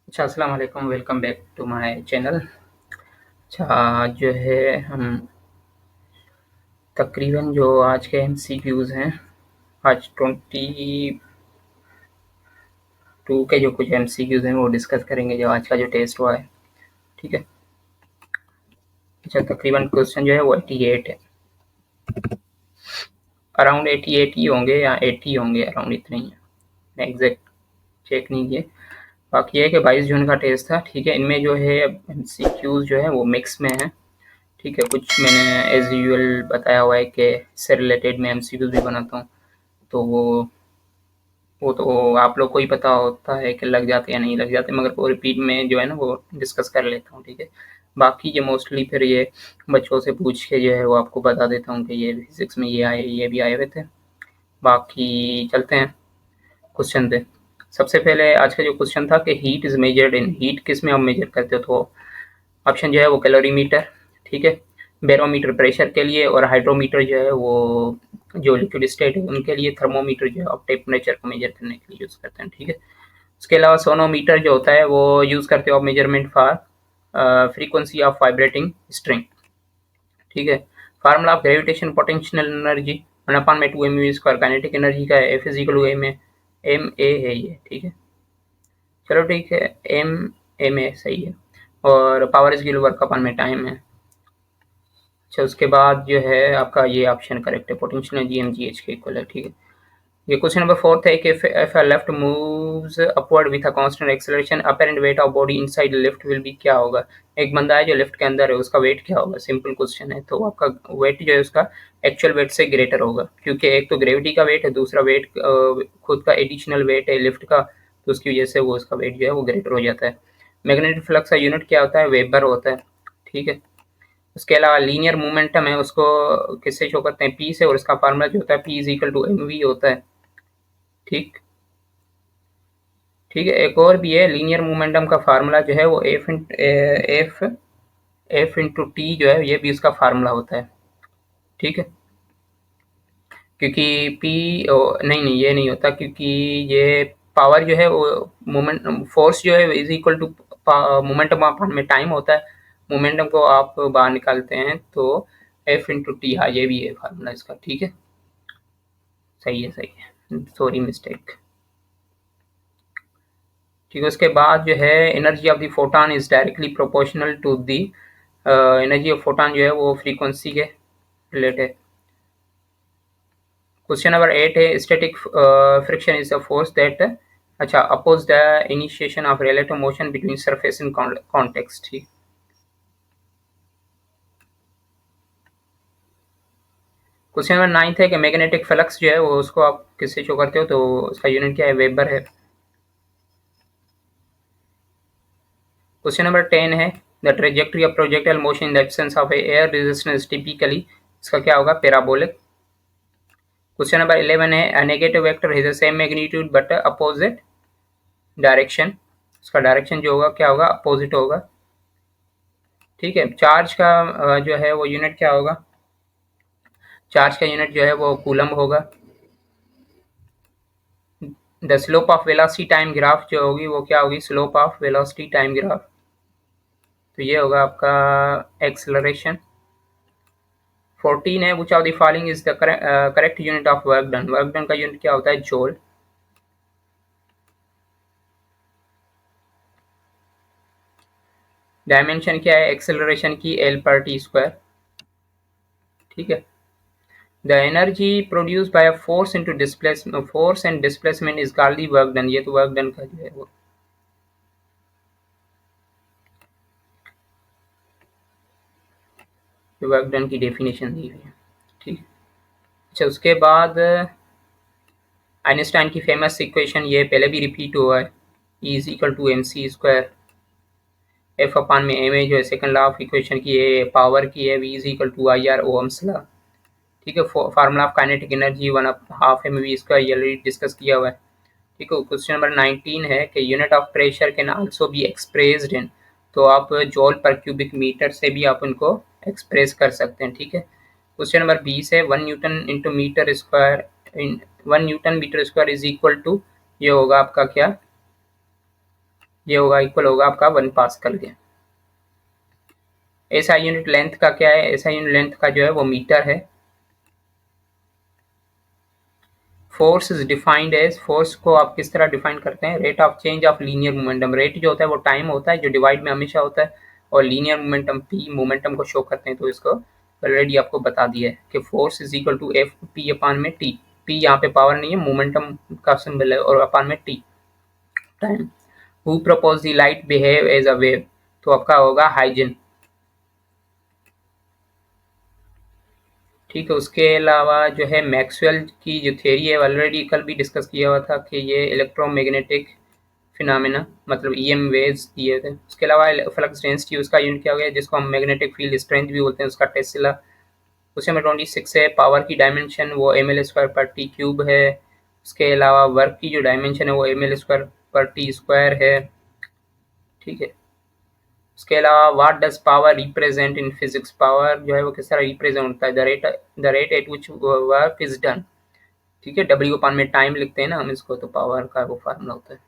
अच्छा, अस्सलाम वालेकुम, welcome back to my channel. अच्छा, आज जो है हम तकरीबन जो आज के एमसीक्यूज़ हैं, आज 22 के जो कुछ एमसीक्यूज़ हैं वो डिस्कस करेंगे जो आज का जो टेस्ट हुआ है, ठीक है? अच्छा, तकरीबन क्वेश्चन जो है वो 88 है। अराउंड 88 ही होंगे या 80 होंगे, अराउंड इतने ही हैं। एग्जैक्ट चेक नहीं किए। बाकी ये है कि 22 जून का टेस्ट था, ठीक है? इनमें जो है एमसीक्यूज़ जो है वो मिक्स में हैं, ठीक है? कुछ मैंने एज़ यूजुअल बताया हुआ है कि इससे रिलेटेड मैं एमसीक्यूज़ भी बनाता हूँ, तो वो तो आप लोग को ही पता होता है कि लग जाते या नहीं लग जाते, मगर वो रिपीट में जो है ना वो डिस्कस कर लेता हूँ, ठीक है? बाकी ये मोस्टली फिर ये बच्चों से पूछ के जो है वो आपको बता देता हूँ कि ये फिज़िक्स में ये आए, ये भी आए हुए थे। बाकी चलते हैं क्वेश्चन पे। सबसे पहले आज का जो क्वेश्चन था कि heat is measured in, heat किस में आप मेजर करते हो? तो ऑप्शन जो है वो कैलोरीमीटर, ठीक है? बैरोमीटर प्रेशर के लिए, और हाइड्रोमीटर जो है वो जो लिक्विड स्टेट है उनके लिए, थर्मोमीटर जो है आप टेम्परेचर को मेजर करने के लिए यूज़ करते हैं, ठीक है? उसके अलावा सोनोमीटर जो होता है वो यूज़ करते हो आप measurement for frequency of vibrating string, ठीक है? Formula of gravitation potential energy 1/2 mv² kinetic energy का है, F is equal to M A है ये, ठीक है? चलो ठीक है, एम ए सही है, और power is equal work upon में टाइम है। अच्छा, उसके बाद जो है आपका ये ऑप्शन करेक्ट है, potential energy M G H के इक्वल है, ठीक है? ये क्वेश्चन नंबर 4 है कि if a lift moves upward with a constant acceleration, apparent weight of body inside lift will be, क्या होगा? एक बंदा है जो लिफ्ट के अंदर है, उसका वेट क्या होगा? सिंपल क्वेश्चन है, तो आपका वेट जो है उसका एक्चुअल वेट से ग्रेटर होगा, क्योंकि एक तो ग्रेविटी का वेट है, दूसरा वेट खुद का एडिशनल वेट है लिफ्ट का, तो उसकी वजह से वो उसका वेट जो है वो ग्रेटर हो जाता है। मैग्नेटिक फ्लक्स का यूनिट क्या होता है? वेबर होता है, ठीक है? उसके अलावा लीनियर मोमेंटम है, उसको किससे शो करते हैं? पी से, और उसका फार्मूला जो होता है P is equal to M V होता है, ठीक? ठीक है, एक और भी है, लीनियर मोमेंटम का फार्मूला जो है वो एफ एफ इंटू टी जो है, ये भी उसका फार्मूला होता है, ठीक है? क्योंकि पी नहीं नहीं ये नहीं होता, क्योंकि ये पावर जो है वो मोमेंट फोर्स जो है is equal to momentum upon में टाइम होता है। मोमेंटम को आप बाहर निकालते हैं तो एफ इंटू टी, हाँ ये भी है फार्मूला इसका, ठीक है? सही है, सही है, सॉरी मिस्टेक। ठीक है, उसके बाद जो है energy of the photon is directly proportional to the energy of photon जो है वो फ्रीक्वेंसी के रिलेटेड। क्वेश्चन नंबर 8 है static friction is a force that, अच्छा, oppose the initiation of relative motion between surface in context, ठीक? Question number 9 है कि magnetic flux जो है वो उसको आप किससे शो करते हो? तो उसका यूनिट क्या है? वेबर है। क्वेश्चन नंबर 10 है the trajectory of projectile motion in the absence of air resistance typically, इसका क्या होगा? पैराबोलिक। क्वेश्चन नंबर 11 है a negative vector has the same magnitude but opposite direction, इसका डायरेक्शन जो होगा क्या होगा? अपोजिट होगा, ठीक है? चार्ज का जो है वो यूनिट क्या होगा? चार्ज का यूनिट जो है वो कूलम होगा। The slope of velocity time graph जो होगी वो क्या होगी? Slope of velocity time graph, तो ये होगा आपका एक्सेलरेशन। 14 है which of the following is the correct unit of work done, work done का यूनिट क्या होता है? जूल। डायमेंशन क्या है एक्सेलरेशन की? एल पर टी स्क्वायर, ठीक है? The energy produce by force into displacement, force and displacement is called the work done, ये तो वर्क डन का जो है वो वर्क डन की डेफिनेशन दी हुई है, ठीक? अच्छा, उसके बाद आइंस्टाइन की फेमस इक्वेशन, ये पहले भी रिपीट हुआ है, E is equal to M C square F upon में एम ए, जो है सेकंड लॉ ऑफ इक्वेशन की है, पावर की है, V is equal to I R Ohm's law, ठीक है? Formula of kinetic energy 1/2 M V, इसका ये ऑलरेडी डिस्कस किया हुआ है, ठीक है? क्वेश्चन नंबर 19 है कि unit of pressure can also be expressed in, तो आप जॉल पर क्यूबिक मीटर से भी आप उनको एक्सप्रेस कर सकते हैं, ठीक है? क्वेश्चन नंबर 20 है 1 newton into metre square in 1 newton metre square is equal to, ये होगा आपका क्या? ये होगा इक्वल होगा आपका 1 पास्कल के। एसआई यूनिट लेंथ का क्या है, एसआई यूनिट लेंथ का जो है वो मीटर है। Force is defined as, force को आप किस तरह डिफाइन करते हैं, rate of change of linear momentum. Rate जो होता है वो टाइम होता है जो डिवाइड में हमेशा होता है, और लीनियर मोमेंटम पी मोमेंटम को शो करते हैं। तो इसको ऑलरेडी आपको बता दिया है कि force is equal to F P upon में टी। पी यहाँ पे पावर नहीं है, मोमेंटम का सिंबल है, और अपान में T time. Who propose the light behave as a wave, तो आपका होगा हाइजन। ठीक है, उसके अलावा जो है मैक्सवेल की जो थ्योरी है ऑलरेडी कल भी डिस्कस किया हुआ था कि ये इलेक्ट्रोमैग्नेटिक फिनोमेना मतलब ईएम वेव्स दिए थे। उसके अलावा फ्लक्स डेंसिटी उसका यूनिट क्या हो गया, जिसको हम मैग्नेटिक फील्ड स्ट्रेंथ भी बोलते हैं, उसका टेस्ला। उसी में 26 है। पावर की डायमेंशन वो ml² पर टी क्यूब है। उसके अलावा वर्क की जो डायमेंशन है वो ml² पर टी स्क्वायर है। ठीक है, उसके अलावा what does power represent in physics, power जो है वो किस तरह रिप्रेजेंट होता है, the rate at which work is done. ठीक है, डब्ल्यू अपान में टाइम लिखते हैं ना हम इसको, तो पावर का वो फार्मूला होता है।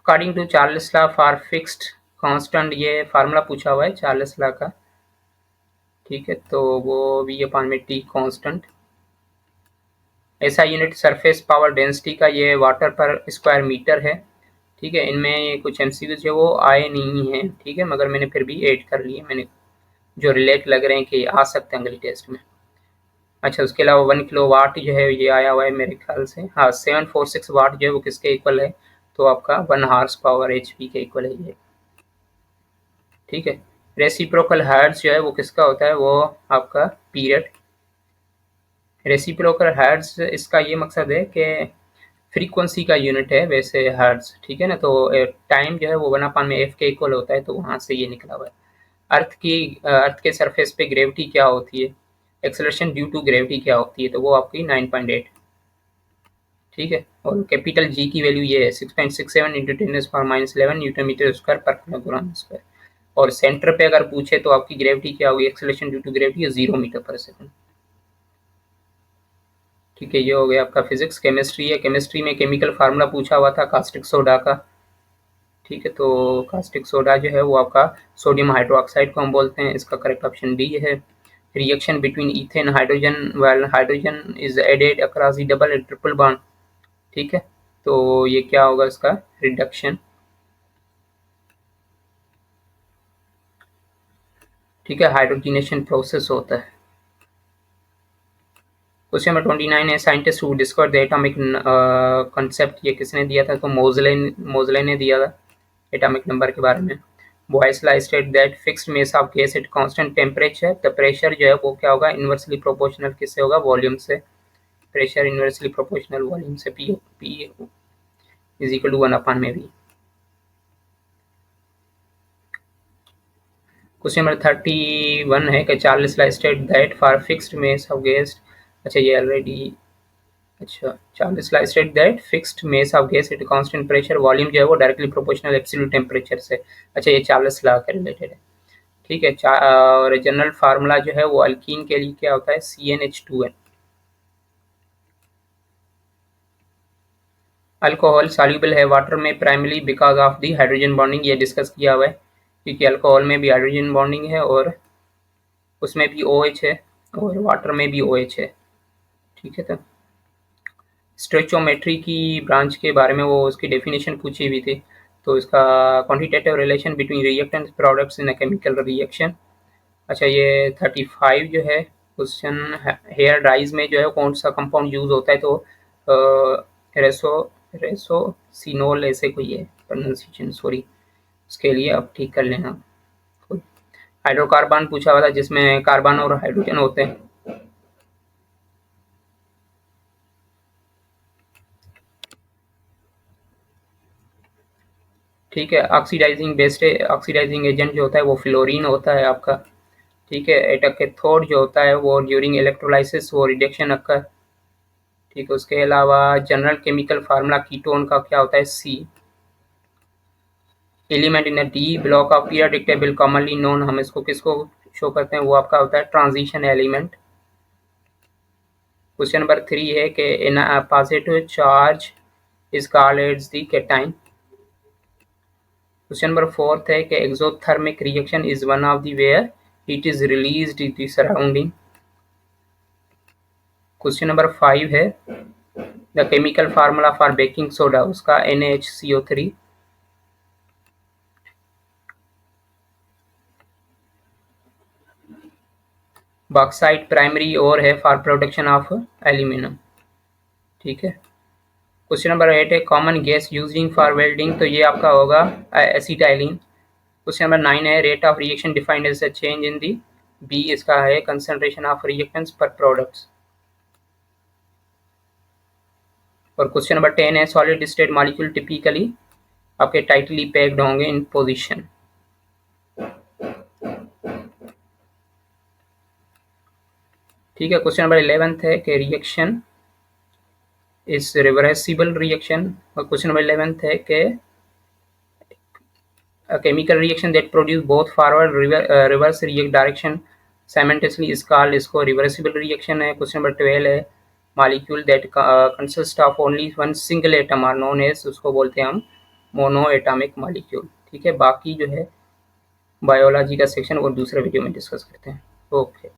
According to Charles law for fixed constant, ये फार्मूला पूछा हुआ है चार्ल्स लॉ का। ठीक है, तो वो वी अपान में टी कांस्टेंट। ऐसा यूनिट सरफेस पावर डेंसिटी का ये वाटर पर स्क्वायर मीटर है। ठीक है, इनमें कुछ एमसीक्यू जो वो आए नहीं हैं, ठीक है, मगर मैंने फिर भी ऐड कर लिए, मैंने जो रिलेट लग रहे हैं कि आ सकते हैं अगली टेस्ट में। अच्छा, उसके अलावा 1 किलो वाट जो है ये आया हुआ है मेरे ख्याल से, हाँ 746 वाट जो है वो किसके इक्वल है, तो आपका 1 हॉर्स पावर एचपी के इक्वल है ये। ठीक है, रेसिप्रोकल हर्ट्ज जो है वो किसका होता है, वो आपका पीरियड। रेसिप्रोकल हर्ट्ज इसका ये मकसद है कि फ्रीक्वेंसी का यूनिट है वैसे हर्ट्ज, ठीक है ना, तो टाइम जो है वो 1 में एफ के इक्वल होता है, तो वहाँ से ये निकला हुआ है। अर्थ के सरफेस पे ग्रेविटी क्या होती है, एक्सेलरेशन ड्यू टू ग्रेविटी क्या होती है, तो वो आपकी 9.8। ठीक है, और कैपिटल जी की वैल्यू ये है 6.67 into 10⁻11 newton metre square per kilogram square. और सेंटर पे अगर पूछे तो आपकी ग्रेविटी क्या होगी, acceleration due to gravity 0 metre per second. ठीक है, ये हो गया आपका फिजिक्स। केमिस्ट्री है, केमिस्ट्री में केमिकल फार्मूला पूछा हुआ था कास्टिक सोडा का। ठीक है, तो कास्टिक सोडा जो है वो आपका सोडियम हाइड्रोक्साइड को हम बोलते हैं, इसका करेक्ट ऑप्शन डी है। Reaction between ethane hydrogen well hydrogen is added across the double triple bond. ठीक है, तो ये क्या होगा इसका रिडक्शन। ठीक है, हाइड्रोजनेशन प्रोसेस होता है। क्वेश्चन नंबर 29 है, scientist who discover the atomic concept, ये किसने दिया था, तो मोजले ने दिया था एटॉमिक नंबर के बारे में। Boys law state that fixed mass of gas at constant temperature, the pressure जो है वो क्या होगा, इनवर्सली प्रोपोर्शनल किससे होगा, वॉल्यूम से। प्रेशर इनवर्सली प्रोपोर्शनल वॉल्यूम से, P is equal to 1/v। Question number 31 है कि Charles law state that for fixed mass of gas, अच्छा ये ऑलरेडी, अच्छा Charles law state that fixed mass of gas at constant pressure volume जो है वो directly proportional absolute temperature से। अच्छा, ये चार्ल्स लॉ के रिलेटेड है। ठीक है, और जनरल फार्मूला जो है वो अल्कीन के लिए क्या होता है, CnH2n। अल्कोहल सॉल्युबल है वाटर में primary because of the hydrogen bonding, ये डिस्कस किया हुआ है, क्योंकि अल्कोहल में भी हाइड्रोजन बॉन्डिंग है और उसमें भी OH है और वाटर में भी OH है। ठीक है, तो स्टोइचोमेट्री की ब्रांच के बारे में वो उसकी डेफिनेशन पूछी हुई थी, तो इसका quantitative relation between reactant products in a chemical reaction. अच्छा, ये 35 जो है क्वेश्चन, हेयर ड्राइज में जो है कौन सा कंपाउंड यूज होता है, तो रेसो रेसोसिनोल ऐसे कोई है प्रोनाउंसिएशन, सॉरी, उसके लिए आप ठीक कर लेना। हाइड्रोकार्बन पूछा हुआ था जिसमें कार्बन और हाइड्रोजन होते हैं। ठीक है, ऑक्सीडाइजिंग बेस्ड ऑक्सीडाइजिंग एजेंट जो होता है वो फ्लोरीन होता है आपका। ठीक है, एटक कैथोड जो होता है वो ड्यूरिंग इलेक्ट्रोलाइसिस वो रिडक्शन अक्कर। ठीक है, उसके अलावा जनरल केमिकल फार्मूला कीटोन का क्या होता है, C। Element in D block of periodic table commonly known, हम इसको किसको शो करते हैं, वो आपका होता है ट्रांजिशन एलिमेंट। क्वेश्चन नंबर 3 है कि in a positive charge is called as the cation. Question number 4 है कि exothermic reaction is one of the where heat is released in the surrounding. Question number 5 है the chemical formula for baking soda, उसका NaHCO3। Bauxite primary ओर है for production of aluminium. ठीक है। Question number 8 है common gas using for welding, तो ये आपका होगा एसिटाइलिन। क्वेश्चन नंबर 9 है rate of reaction defined as a change in the B, इसका है कंसंट्रेशन ऑफ रिएक्टेंट्स पर प्रोडक्ट्स। और क्वेश्चन नंबर 10 है सॉलिड स्टेट मॉलिक्यूल टिपिकली आपके टाइटली पैक्ड होंगे इन पोजीशन। ठीक है। क्वेश्चन नंबर 11 है कि रिएक्शन इज रिवर्सिबल रिएक्शन। और क्वेश्चन नंबर 11 है कि a chemical reaction that produce both forward reverse react direction simultaneously is called, इसको reversible reaction है। क्वेश्चन नंबर 12 है molecule that consist of only one single atom are known as, उसको बोलते हैं हम मोनोएटॉमिक मॉलिक्यूल। ठीक है। बाकी जो है बायोलॉजी का सेक्शन वो दूसरे वीडियो में डिस्कस करते हैं। ओके।